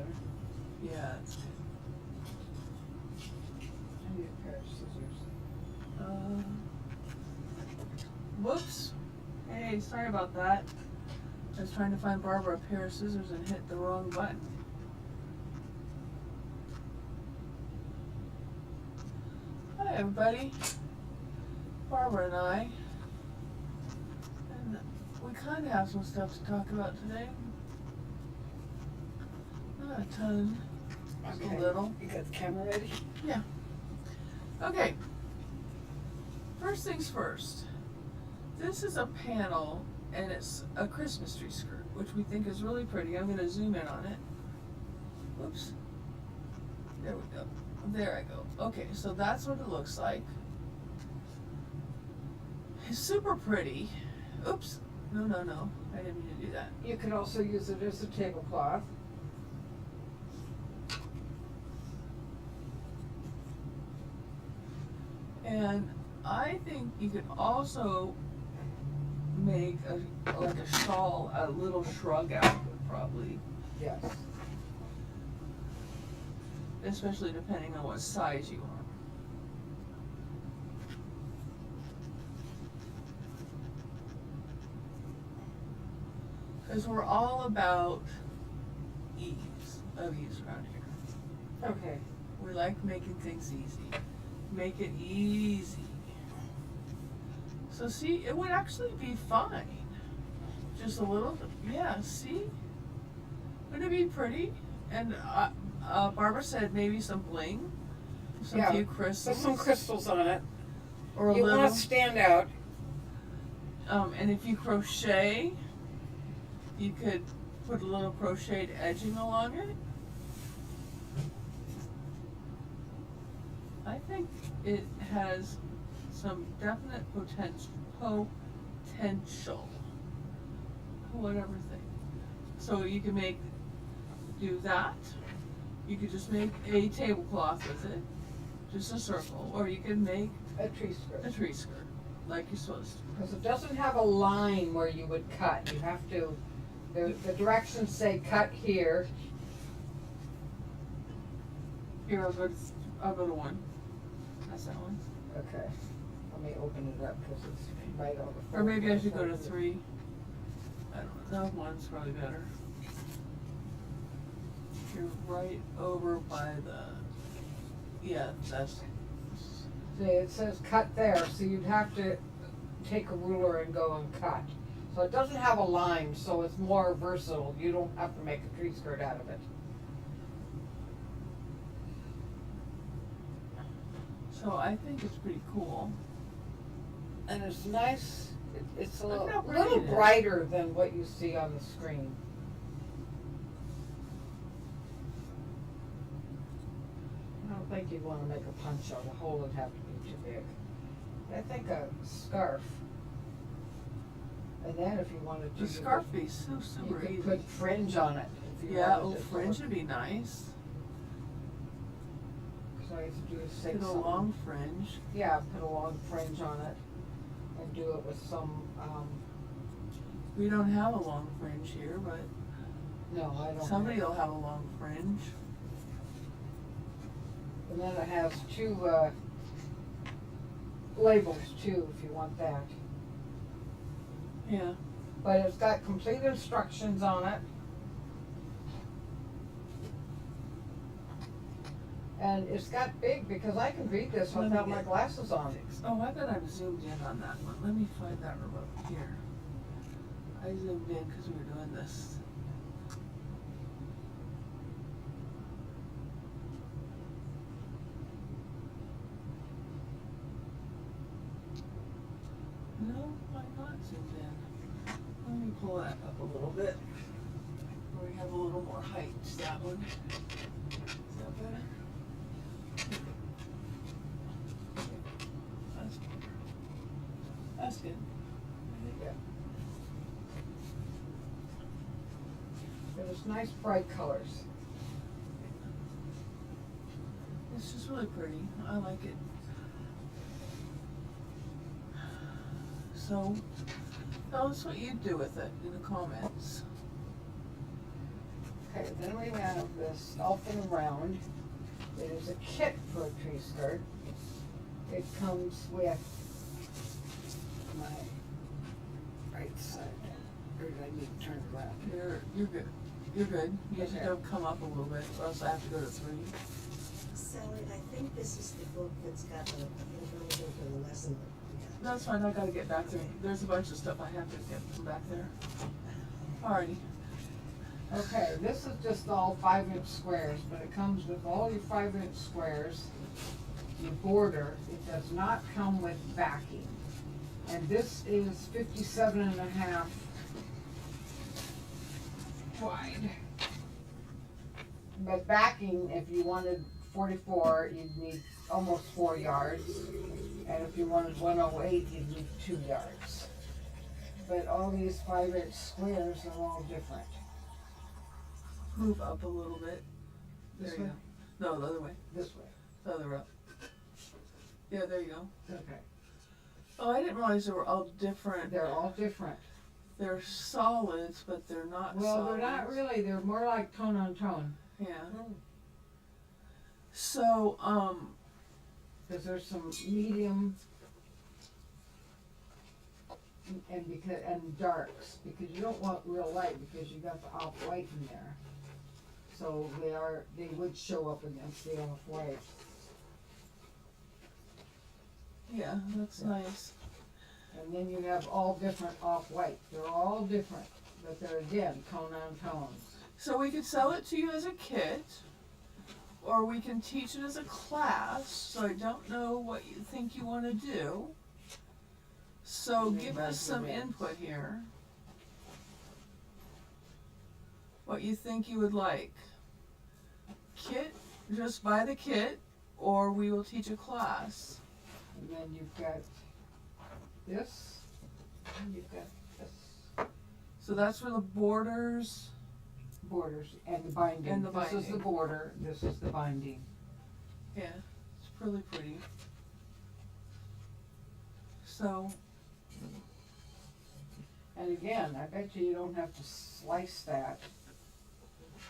better. Yeah, it's good. I need a pair of scissors. Whoops. Hey, sorry about that. I was trying to find Barbara a pair of scissors and hit the wrong button. Hi, everybody. Barbara and I. And we kind of have some stuff to talk about today. Not a ton. Just a little. You got the camera ready? Yeah. Okay. First things first. This is a panel, and it's a Christmas tree skirt, which we think is really pretty. I'm going to zoom in on it. Whoops. There we go. There I go. Okay, so that's what it looks like. It's super pretty. Oops. No. I didn't mean to do that. You could also use it as a tablecloth. And I think you could also make like a shawl, a little shrug outfit, probably. Yes. Especially depending on what size you are. Because we're all about ease around here. Okay. We like making things easy. Make it easy. So see, it would actually be fine. Just a little, yeah, see? Wouldn't it be pretty? And Barbara said maybe some bling, few crystals. Put some crystals on it. Or a you little. want to stand out. And if you crochet, you could put a little crocheted edging along it. I think it has some definite potential. Whatever thing. So you can do that. You could just make a tablecloth with it, just a circle, or you can make A tree skirt. like you're supposed to. Because it doesn't have a line where you would cut. You have to, the directions say cut here. Here, I'll go to one. That's that one. Okay. Let me open it up because it's right over. Or maybe I should go to 3. I don't know. That one's probably better. You're right over by the. Yeah, that's. See, it says cut there, so you'd have to take a ruler and go and cut. So it doesn't have a line, so it's more versatile. You don't have to make a tree skirt out of it. So I think it's pretty cool. And it's nice. It's a Look little, how pretty little it is. brighter than what you see on the screen. I don't think you'd want to make a poncho. The hole would have to be too big. I think a scarf. And then if you wanted to, The scarf be so super you easy. could put fringe on it. If you Yeah, wanted to. fringe would be nice. So all you have to do is take Get a some, long fringe. yeah, put a long fringe on it, and do it with some. We don't have a long fringe here, but No, I don't. somebody will have a long fringe. And then it has 2 labels too, if you want that. Yeah. But it's got complete instructions on it. And it's got big, because I can read this Let me without my get- glasses on. Oh, I bet I'm zoomed in on that one. Let me find that remote here. I zoomed in because we were doing this. No, I'm not zoomed in. Let me pull that up a little bit. Where we have a little more height. That one. Is that better? That's better. That's good. Yeah. But it's nice bright colors. It's just really pretty. I like it. So, tell us what you do with it in the comments. Okay, then we have this elfin round. It is a kit for a tree skirt. It comes with my right side. Or do I need to turn it around? You're good. You're good. You Okay. should have come up a little bit, or else I have to go to 3. Sally, I think this is the book that's got the information for the lesson that we got. That's fine, I gotta get back there. There's a bunch of stuff I have to get from back there. Alrighty. Okay, this is just all 5-inch squares, but it comes with all your 5-inch squares. Your border, it does not come with backing. And this is 57.5 wide. But backing, if you wanted 44, you'd need almost 4 yards. And if you wanted 108, you'd need 2 yards. But all these 5-inch squares are all different. Move up a little bit. There This you way? go. No, the other way. This way. Further up. Yeah, there you go. Okay. Oh, I didn't realize they were all different. They're all different. They're solids, but they're not Well, solids. they're not really. They're more like tone on tone. Yeah. Hmm. So, Because there's some medium and darks, because you don't want real light because you got the off white in there. So they would show up against the off white. yeah, that's Yeah. nice. And then you have all different off white. They're all different, but they're again tone on tone. So we could sell it to you as a kit, or we can teach it as a class. So I don't know what you think you want to do. So Give me give us some measurements. input here. What you think you would like. Kit, just buy the kit, or we will teach a class. And then you've got this, and you've got this. So that's for the borders. Borders and the binding. And the This is the binding. border, this is the binding. Yeah, it's really pretty. So, And again, I bet you don't have to slice that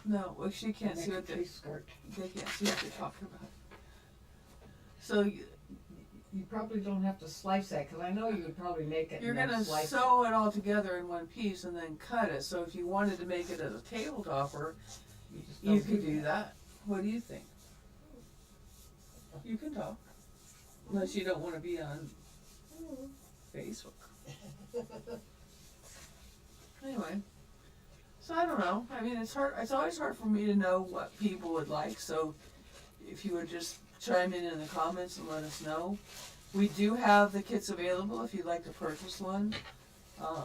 no, well, she to can't see make a what tree skirt. they can't see what they're talking about. So You probably don't have to slice that, cause I know you would probably make it you're and then gonna slice it. sew it all together in one piece and then cut it. So if you wanted to make it as a table topper, just you don't could do that. What do you think? You can talk, unless you don't want to be on Facebook. Anyway, so I don't know. I mean, it's hard. It's always hard for me to know what people would like. So if you would just chime in the comments and let us know. We do have the kits available if you'd like to purchase one. I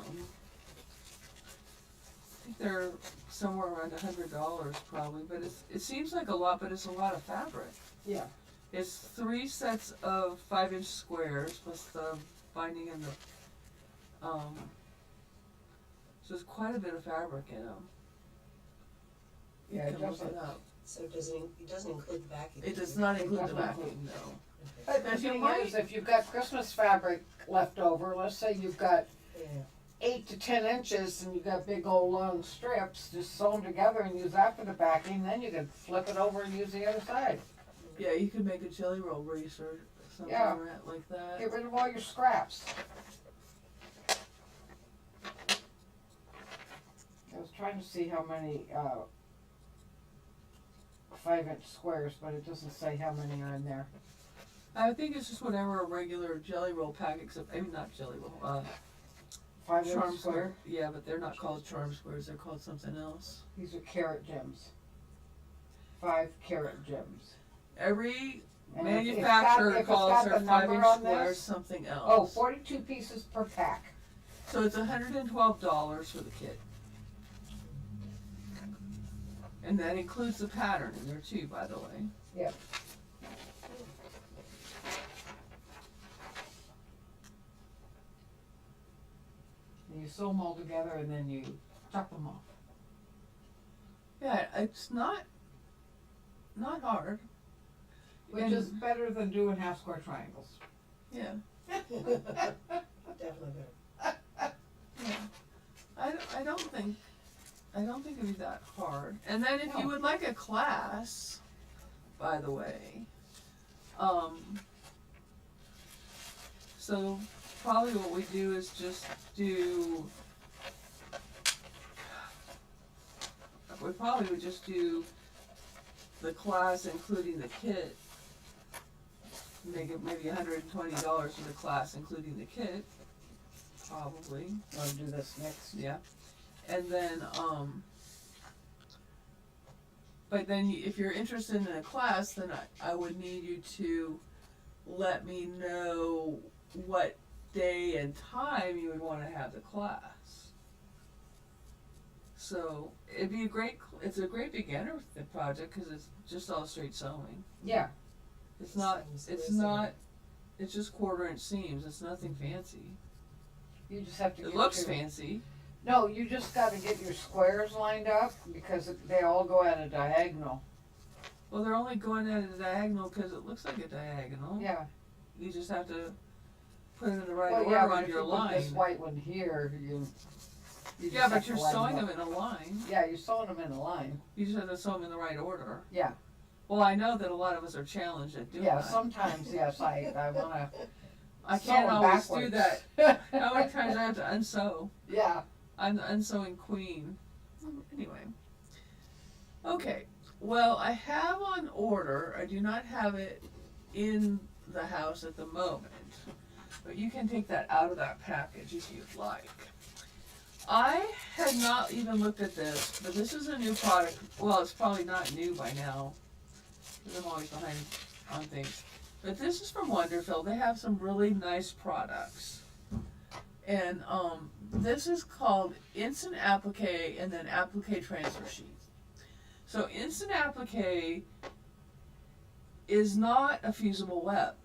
think they're somewhere around $100 probably, but it seems like a lot, but it's a lot of fabric. Yeah, It's 3 sets of 5-inch squares plus the binding and the, so there's quite a bit of fabric in them. yeah, You it can look doesn't. it up. So it doesn't include the backing? It does not include the doesn't backing, include- no. But the If you thing might- is, if you've got Christmas fabric left over, let's say you've got Yeah. 8 to 10 inches and you've got big old long strips, just sew them together and use that for the backing, then you can flip it over and use the other side. Yeah, you could make a jelly roll brace or something Yeah. like that. Get rid of all your scraps. I was trying to see how many 5-inch squares, but it doesn't say how many are in there. I think it's just whatever a regular jelly roll pack, except, I mean, not jelly roll, 5-inch charm square. square. Yeah, but they're not called charm squares, they're called something else. These are carrot gems. 5 carrot gems. Every And if it's got- manufacturer if it's calls got their the number 5-inch on squares this- something Oh, else. 42 pieces per pack. So it's $112 for the kit. And that includes the pattern in there too, by the way. Yep. And you sew them all together and then you chop them off. Yeah, it's not hard. Which And- is better than doing half square triangles. Yeah. Definitely better. I don't think gonna be that hard. And then if No. you would like a class, by the way, so probably what we do is just do, we probably would just do the class including the kit. Make it maybe $120 for the class including the kit, probably. Wanna do this next? Yeah. And then, but then if you're interested in a class, then I would need you to let me know what day and time you would want to have the class. So it'd be it's a great beginner project because it's just all straight sewing. Yeah, It's not, Sounds it's just 1/4 inch seams. It's nothing fancy. you just have to It get looks your- fancy. No, you just gotta get your squares lined up because they all go at a diagonal. Well, they're only going at a diagonal because it looks like a diagonal. Yeah. You just have to put it in the right Well, order yeah, but on if your you put this line. white one here, you just Yeah, have but to you're line sewing up. them in a line. Yeah, you're sewing them in a line. You just have to sew them in the right order. Yeah. Well, I know that a lot of us are challenged at doing Yeah, that. sometimes, yes, I wanna I sew can't 'em always do backwards. that. How many times I have to unsew? Yeah. I'm the unsewing queen. Anyway. Okay. Well, I have on order. I do not have it in the house at the moment. But you can take that out of that package if you'd like. I had not even looked at this, but this is a new product. Well, it's probably not new by now, because I'm always behind on things. But this is from Wonderful. They have some really nice products. And this is called Instant Applique and then Applique Transfer Sheet. So Instant Applique is not a fusible web.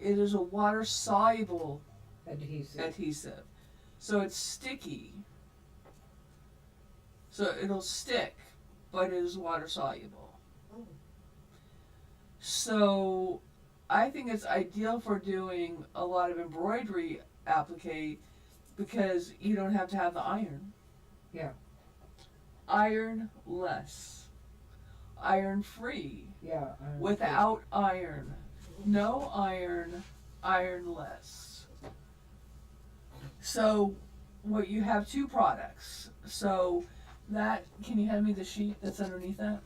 It is a water-soluble adhesive. So it's sticky. So it'll stick, but it is water-soluble. Oh. So I think it's ideal for doing a lot of embroidery applique because you don't have to have the iron. Yeah. Iron less. Iron free. Yeah. Without iron. No iron, iron less. So what you have two products. So that, can you hand me the sheet that's underneath that?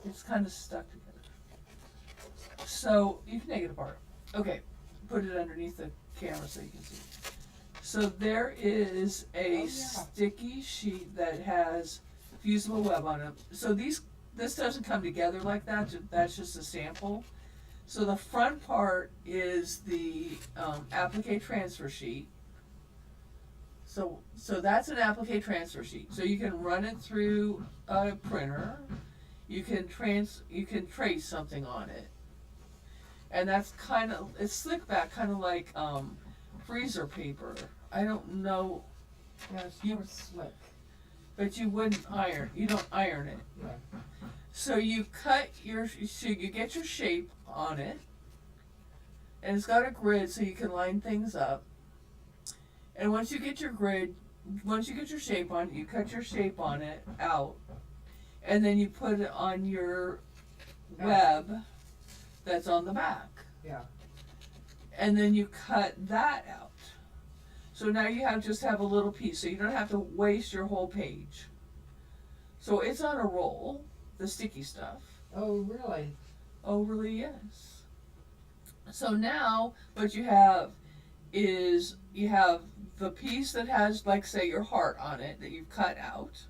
It's kind of stuck together. So you can take it apart. Okay, put it underneath the camera so you can see. So there is a sticky sheet that has fusible web on it. So this doesn't come together like that. That's just a sample. So the front part is the applique transfer sheet. So that's an applique transfer sheet. So you can run it through a printer. You can trace something on it. And that's it's slick back, kind of like freezer paper. I don't know, Yeah, it's more slick. but you wouldn't iron. You don't iron it. Yeah. So you get your shape on it, and it's got a grid so you can line things up. And once you get your shape on it, you cut your shape on it out, and then you put it on your web that's on the back. Yeah. And then you cut that out. So now you just have a little piece, so you don't have to waste your whole page. So it's on a roll, the sticky stuff. Oh, really? Oh, really? Yes. So now what you have is you have the piece that has, like, say, your heart on it that you've cut out.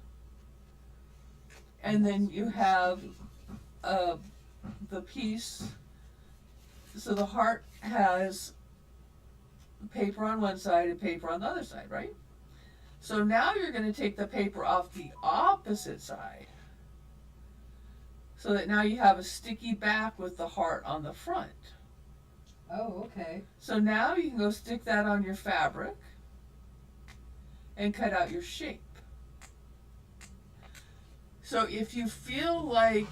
And then you have the piece, so the heart has paper on one side and paper on the other side, right? So now you're going to take the paper off the opposite side. So that now you have a sticky back with the heart on the front. Oh, okay. So now you can go stick that on your fabric and cut out your shape. So if you feel like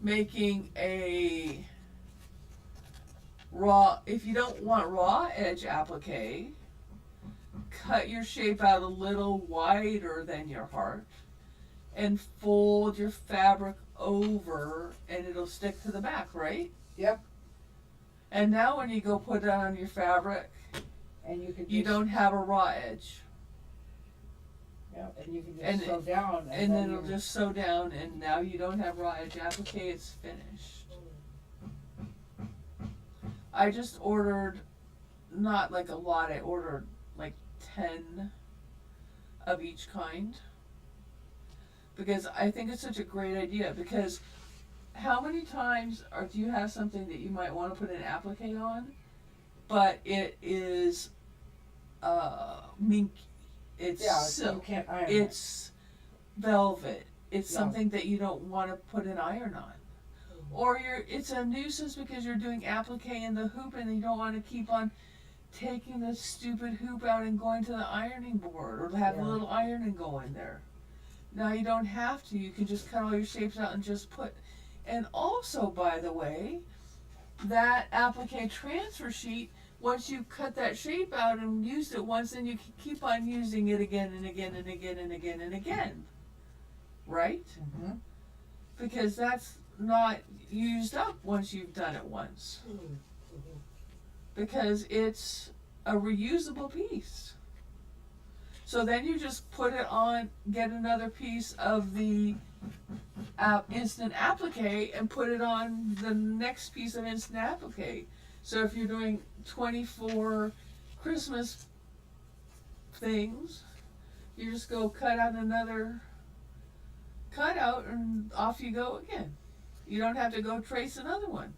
making if you don't want raw edge applique, cut your shape out a little wider than your heart and fold your fabric over and it'll stick to the back, right? Yep. And now when you go put it on your fabric, And you can you just, don't have a raw edge. yep, and you can and just sew down And then it'll you- just sew down and now you don't have raw edge applique, it's finished. I just ordered, not like a lot, I ordered like 10 of each kind. Because I think it's such a great idea, because how many times do you have something that you might want to put an applique on, but it is mink, it's Yeah, so you silk, can't iron it's velvet, it's Yeah. something that you don't want to put an iron on. Or it's a nuisance because you're doing applique in the hoop and you don't want to keep on taking the stupid hoop out and going to the ironing board or have a Yeah. little ironing go in there. Now you don't have to, you can just cut all your shapes out and just put. And also, by the way, that applique transfer sheet, once you cut that shape out and used it once, then you can keep on using it again and again and again and again and again. Right? Mhm. Because that's not used up once you've done it once. Because it's a reusable piece. So then you just put it on, get another piece of the instant applique and put it on the next piece of instant applique. So if you're doing 24 Christmas things, you just go cut out another cutout and off you go again. You don't have to go trace another one.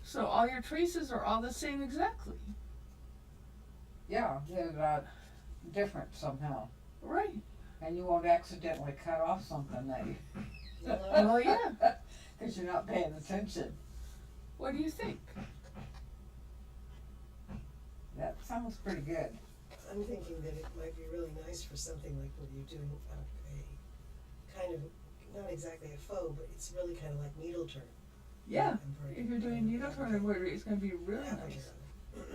So all your traces are all the same exactly. Yeah, they're not different somehow. Right. And you won't accidentally cut off something that you. Well, yeah. Because you're not paying attention. What do you think? That sounds pretty good. I'm thinking that it might be really nice for something like what you're doing, a kind of, not exactly a faux, but it's really kind of like needle turn. Yeah. embroidery. If you're doing needle turn embroidery, it's going to be really Yeah, nice.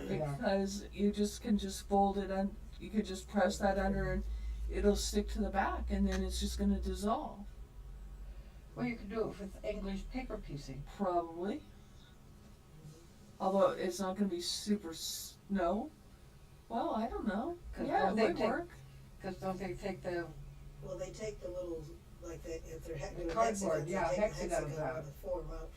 Yeah. Because you just can just fold it and you could just press that under and it'll stick to the back and then it's just going to dissolve. Well, you could do it with English paper piecing. Probably. Although it's not going to be super, no. Well, I don't know. 'Cause Yeah, it don't they would take- work. Because don't they take the, Well, they take the little, like they, if they're doing cardboard, hexagons, yeah, they take the hexagons hexagon out. with the form out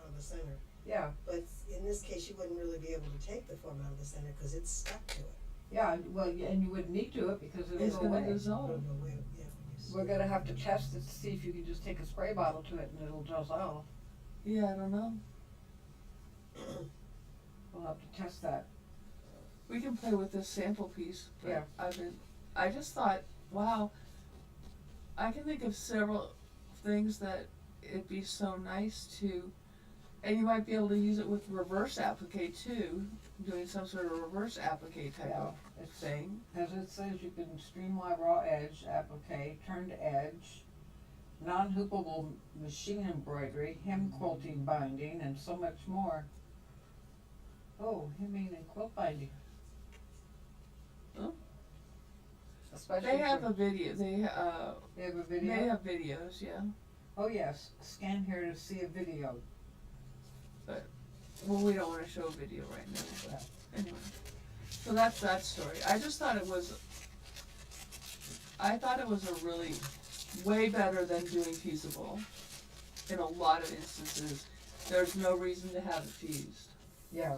out of the center. yeah, But in this case, you wouldn't really be able to take the form out of the center because it's stuck to it. yeah, well, and you wouldn't need to it because It's it'll go going to away. dissolve. It'll go away, yeah, when you We're gonna have to test it to see if you can just take a spray bottle to it and it'll dissolve. Yeah, I don't know. We'll have to test that. We can play with this sample piece, but Yeah. I just thought, wow, I can think of several things that it'd be so nice to, and you might be able to use it with reverse applique too, doing some sort of reverse applique type Yeah, of thing. As it says, you can streamline raw edge, applique, turned edge, non-hoopable machine embroidery, hem quilting binding, and so much more. Oh, hemming and quilt binding. Oh. Especially They have for- a video. They have a video? They have videos, yeah. Oh yes, scan here to see a video. Well, we don't want to show a video right now, but anyway. So that's that story. I just thought it was a really way better than doing fusible. In a lot of instances, there's no reason to have it fused. Yeah.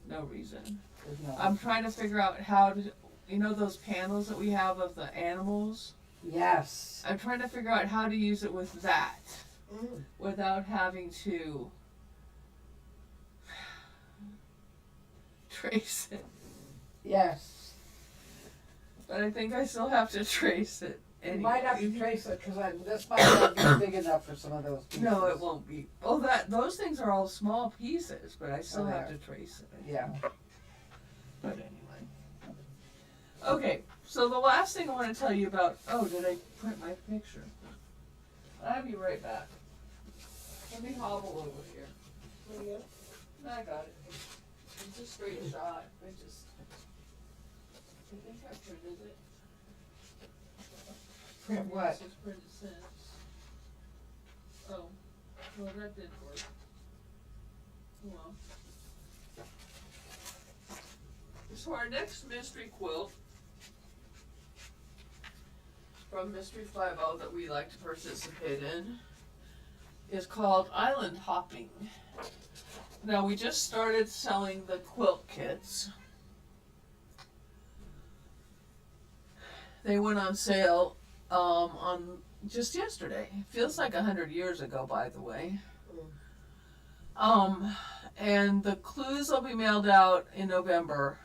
No reason. There's no. I'm trying to figure out how to, you know those panels that we have of the animals? Yes. I'm trying to figure out how to use it with that Mm. without having to trace it. Yes. But I think I still have to trace it. You Anyway. might have to trace it because this might not be big enough for some of those pieces. No, it won't be. Well, those things are all small pieces, but I still Oh, they have are. to trace it. Yeah. But anyway. Okay, so the last thing I want to tell you about. Oh, did I print my picture? I'll be right back. Let me hobble over here. What do you got? I got it. It's a straight shot. I just. think I printed it. Print what? This is printed since. Oh, well, that didn't work. Well. So our next mystery quilt from Mystery Five-0 that we like to participate in is called IslandHopping. Now we just started selling the quilt kits. They went on sale on just yesterday. Feels like 100 years ago, by the way. And the clues will be mailed out in November,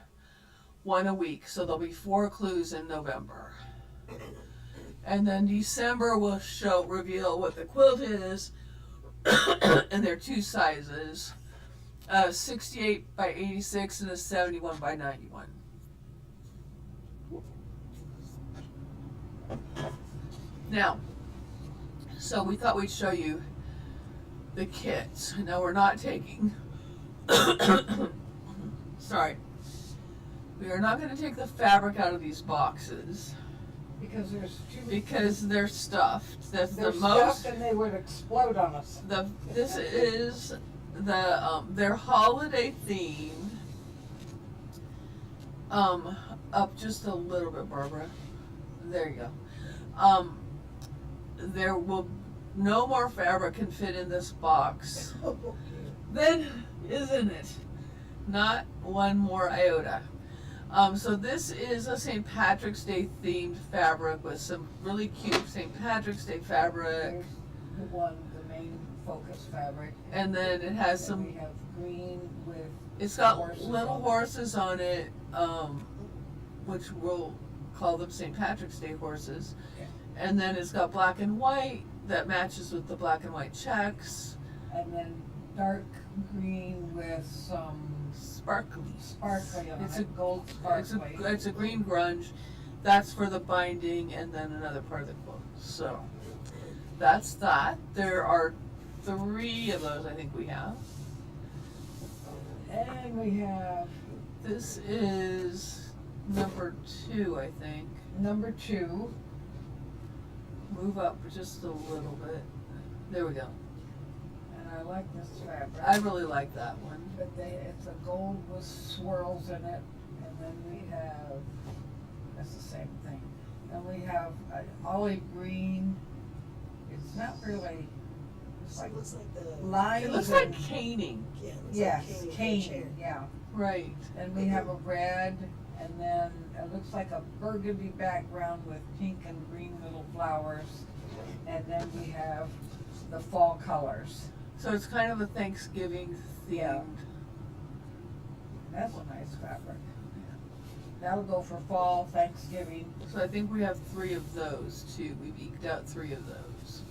one a week. So there'll be 4 clues in November. And then December will reveal what the quilt is, and they're 2 sizes, 68 by 86 and a 71 by 91. Now, so we thought we'd show you the kits. Now we're not taking, sorry, we are not going to take the fabric out of these boxes. Because there's too. Because they're stuffed. That's They're the most. stuffed and they would explode on us. This is their holiday theme. Up just a little bit, Barbara. There you go. There will no more fabric can fit in this box. Then, isn't it? Not one more iota. So this is a St. Patrick's Day themed fabric with some really cute St. Patrick's Day fabric. There's the main focus fabric. And then it has And some, we have green with. it's got horses little on it. horses on it, which we'll call them St. Patrick's Day horses. Yeah. And then it's got black and white that matches with the black and white checks. And then dark green with some Sparkly. sparkly on It's it, gold sparkly. It's a green grunge. That's for the binding and then another part of the quilt. So that's that. There are 3 of those I think we have. And we have This is number 2, I think. number 2. Move up just a little bit. There we go. And I like this fabric. I really like that one. But it's a gold with swirls in it. And then we have, that's the same thing. And we have olive green. It's not really, it's So like it looks like the. lines. It looks like caning. Yeah, it looks Yes, like cane, yeah. Right. And we have a red, and then it looks like a burgundy background with pink and green little flowers. And then we have the fall colors. So it's kind of a Thanksgiving themed. Yeah. That's a nice fabric. That'll go for fall, Thanksgiving. So I think we have 3 of those too. We've eked out 3 of those.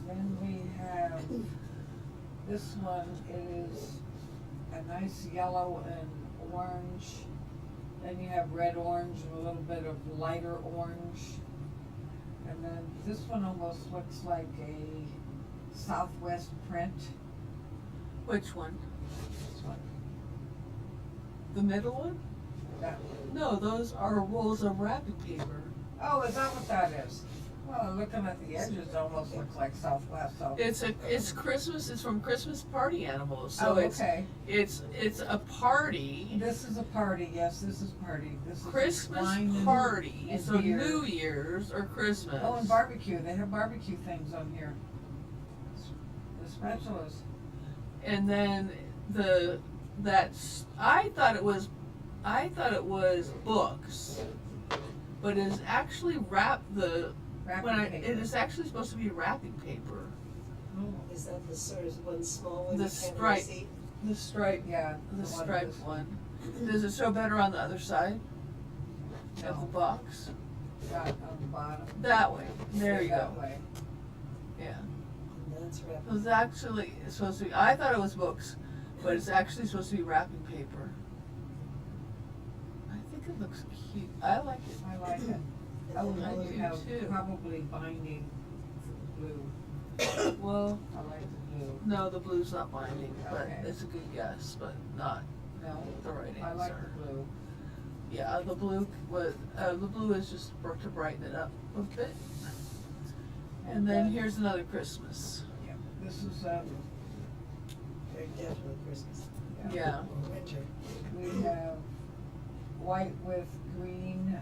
Then we have, this one is a nice yellow and orange. Then you have red, orange, and a little bit of lighter orange. And then this one almost looks like a Southwest print. Which one? This one. The middle one? That, No, those are rolls of wrapping paper. oh, is that what that is? Well, looking at the edges, it almost looks like Southwest, so. It's Christmas. It's from Christmas Party Animals. So Oh, okay. it's a party. This is a party, yes, this is party. This is Christmas wine and- party. and So beer. New Year's or Christmas. Oh, and barbecue, they have barbecue things on here. The spatulas. And then I thought it was books, but it is actually Wrapping paper. it is actually supposed to be wrapping paper. Oh, Is that the sort of one small one The you can't stripe. really see? The stripe, yeah. the one striped with- one. Does it show better on the other side of the No, box? got on the bottom. That way. There you That go. way. Yeah. That's It wrapped. was actually supposed to be. I thought it was books, but it's actually supposed to be wrapping paper. I think it looks cute. I like it. I like it. And Oh, then and all then of you it- have too. probably binding blue. Well, I like the blue. no, the blue's not binding, but Okay. it's a good guess, but not No, the right answer. I like the blue. Yeah, the blue is just to brighten it up a bit. And then here's another Christmas. Yeah, this is, Very definitely Christmas Yeah. or winter. we have white with green,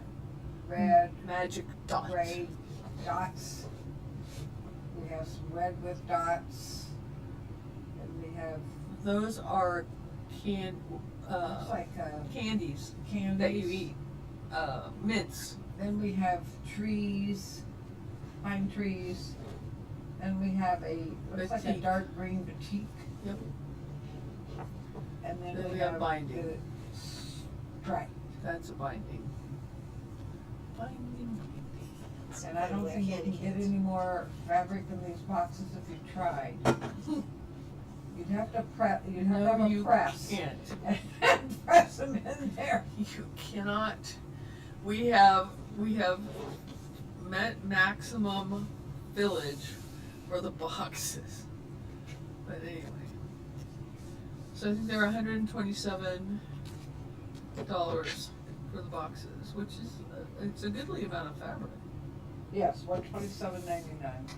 red, Magic dots. gray dots. We have some red with dots. And we have, Those are looks like, candies candies. that you eat. Mints. Then we have trees, pine trees. Then we have looks like a Batik. dark green batik. Yep. And then Then we we have have binding. the stripe. That's a binding. Binding. It's And I kind of don't like think you candy can get canes. any more fabric in these boxes if you tried. You'd have to have a you press. can't. And press them in there. You cannot. We have met maximum village for the boxes. But anyway. So I think they're $127 for the boxes, which is it's a goodly amount of fabric. Yes, $127.99.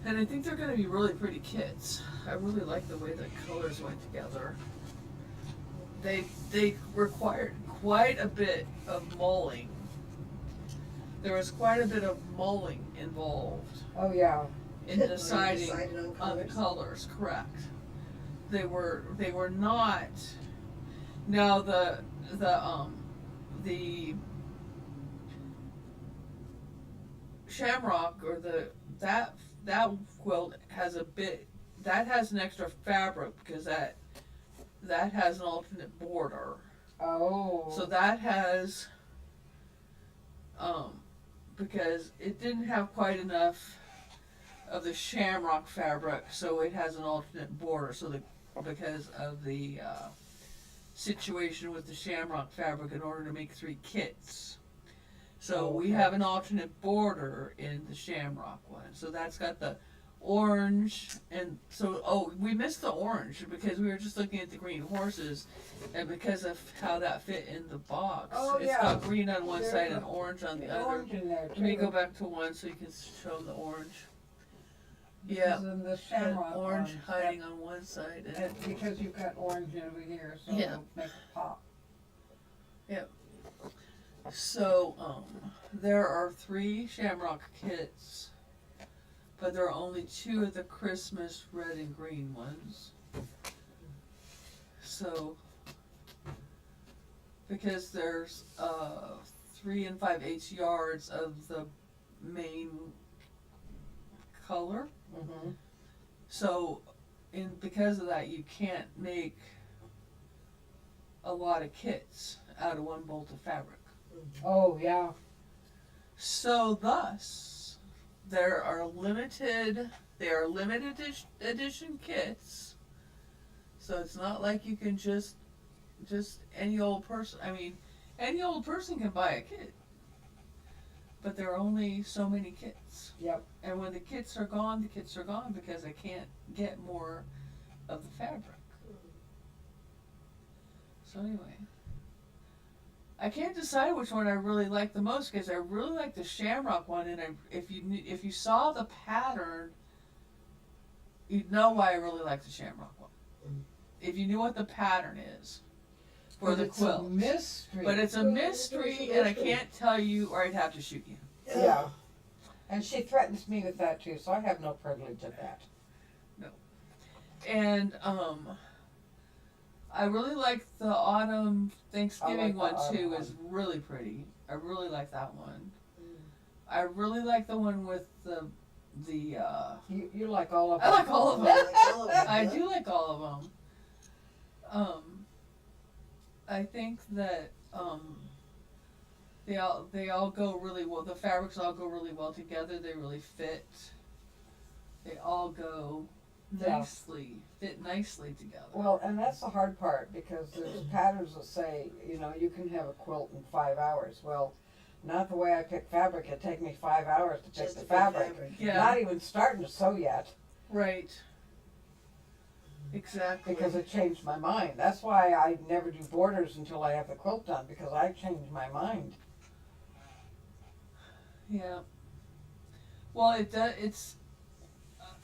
And I think they're going to be really pretty kits. I really like the way the colors went together. They required quite a bit of mulling. There was quite a bit of mulling involved Oh, yeah. in You deciding decided on on the colors? colors. Correct. They were not. Now the shamrock or that quilt has has an extra fabric because that has an alternate border. Oh. So that has because it didn't have quite enough of the shamrock fabric, so it has an alternate border. So because of the situation with the shamrock fabric, in order to make 3 kits. So we have an alternate border in the shamrock one. So that's got the orange, and so we missed the orange because we were just looking at the green horses, and because of how that fit in the box, it's got green on one side and orange on the other. Orange in there too. Let me go back to one so you can show the orange. Because in the shamrock orange ones, hiding on one side. and because you've got orange over here, so Yeah. it'll make it pop. So there are 3 shamrock kits, but there are only 2 of the Christmas red and green ones. So because there's 3 5/8 yards of the main color. Mm-hmm. So, because of that, you can't make a lot of kits out of one bolt of fabric. Oh, yeah. So, thus, there are limited edition kits. So it's not like you can just any old person. I mean, any old person can buy a kit, but there are only so many kits. Yep. And when the kits are gone, because I can't get more of the fabric. So anyway, I can't decide which one I really like the most because I really like the shamrock one, and if you saw the pattern, you'd know why I really like the shamrock one. If you knew what the pattern is for the quilt. It's a mystery. But it's a mystery, and I can't tell you, or I'd have to shoot you. Yeah. And she threatens me with that too, so I have no privilege of that. And I really like the autumn Thanksgiving I like the one too. autumn Is really pretty. I really like that one. I really like the one with the. You like all of I them. like all of them. I do like all of them. I think that they all go really well. The fabrics all go really well together. They really fit. They all go fit nicely together. Well, and that's the hard part because there's patterns that say, you can have a quilt in 5 hours. Well, not the way I pick fabric. It take me 5 hours to pick Just the to pick fabric. fabric. Yeah. Not even starting to sew yet. Right. Exactly. because it changed my mind. That's why I never do borders until I have the quilt done, because I changed my mind. Yeah. Well, it's.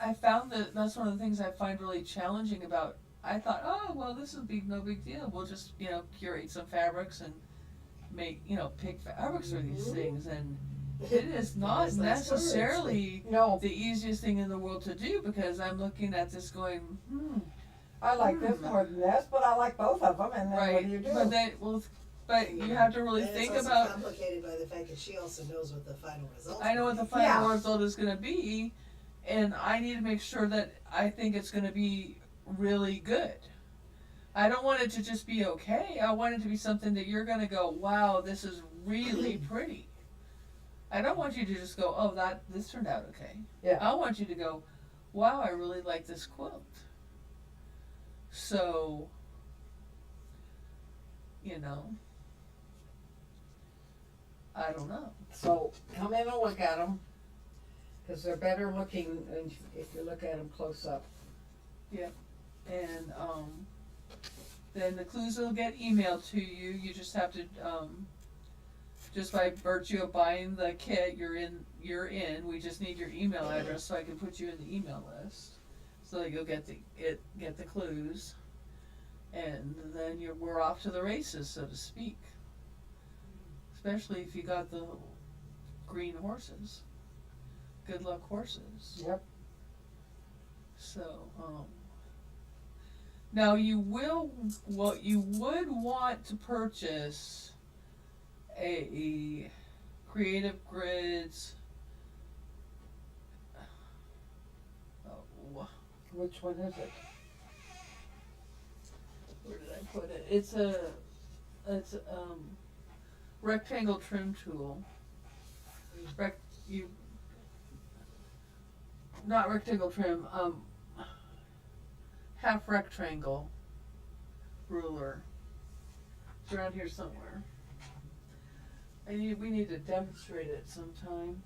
I found that that's one of the things I find really challenging about. I thought, oh well, this would be no big deal. We'll just curate some fabrics and make pick fabrics for these things, and it is not Those last words. necessarily No, the easiest thing in the world to do, because I'm looking at this going, I like this more than this, but I like both of them, and then right? what do you do? But you have to really And think it's also about. complicated by the fact that she also knows what the final result. I know what the will be. final Yeah. result is going to be, and I need to make sure that I think it's going to be really good. I don't want it to just be okay. I want it to be something that you're going to go, wow, this is really pretty. I don't want you to just go, oh, this turned out okay. Yeah. I want you to go, wow, I really like this quilt. So, I don't know. So come in and look at them, because they're better looking if you look at them close up. And then the clues will get emailed to you. You just have to, just by virtue of buying the kit, you're in. We just need your email address so I can put you in the email list, so that you'll get the clues, and then we're off to the races, so to speak. Especially if you got the green horses. Good luck horses. Yep. So, now you would want to purchase a Creative Grids. Which one is it? Where did I put it? It's a rectangle trim tool. Not rectangle trim. Half rectangle ruler. It's around here somewhere. We need to demonstrate it sometime.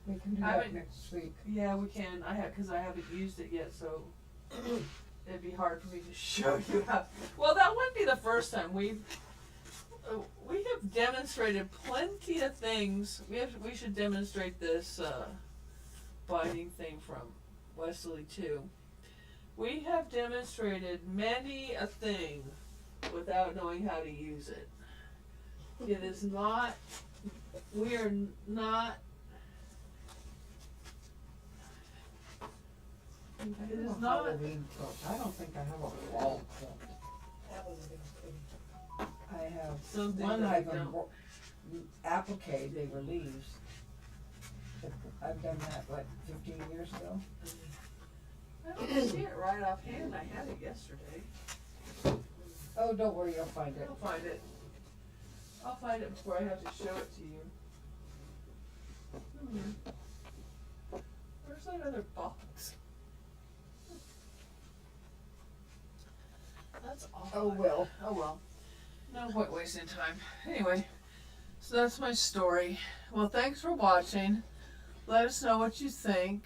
We can do I that haven't- next week. Yeah, we can. Because I haven't used it yet, so it'd be hard for me to show you how. Well, that wouldn't be the first time. We have demonstrated plenty of things. We should demonstrate this binding thing from Wesley too. We have demonstrated many a thing without knowing how to use it. It is not. We are not. I It have is a not. Halloween quilt. I don't think I have a fall quilt. That one's gonna be pretty. I have Something one that I've we don't. applique, they were leaves. I've done that, 15 years ago? I don't see it right offhand. I had it yesterday. Oh, don't worry, you'll find it. I'll find it. I'll find it before I have to show it to you. Where's that other box? That's awful. Oh, well. Oh well. No point wasting time. Anyway, so that's my story. Well, thanks for watching. Let us know what you think.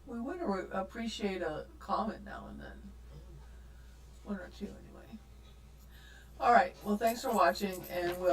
We would appreciate a comment now and then. One or two anyway. Alright, well thanks for watching, and we'll